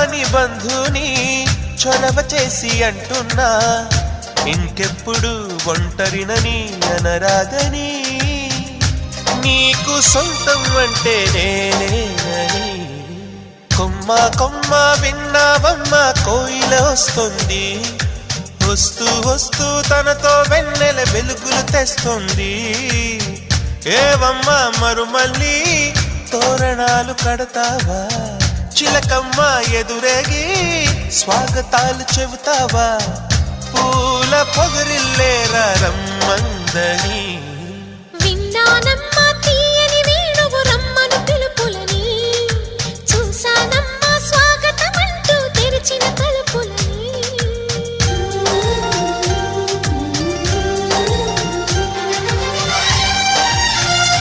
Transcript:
రాని బంధుని చొరవ చేసి అంటున్నా, ఇంకెప్పుడు ఒంటరినని అనరాదని, నీకు సొంతం అంటే నేనేనని. కొమ్మ కొమ్మ విన్నావమ్మ కోయిల వస్తుంది, వస్తూ వస్తూ తనతో వెన్నెల వెలుగులు తెస్తుంది. ఏవమ్మ మరుమల్లి తోరణాలు కడతావా, చిలకమ్మ ఎదురేగి స్వాగతాలు చెబుతావా, పూల పొగరిల్లేరా రమ్మందని. విన్నానమ్మ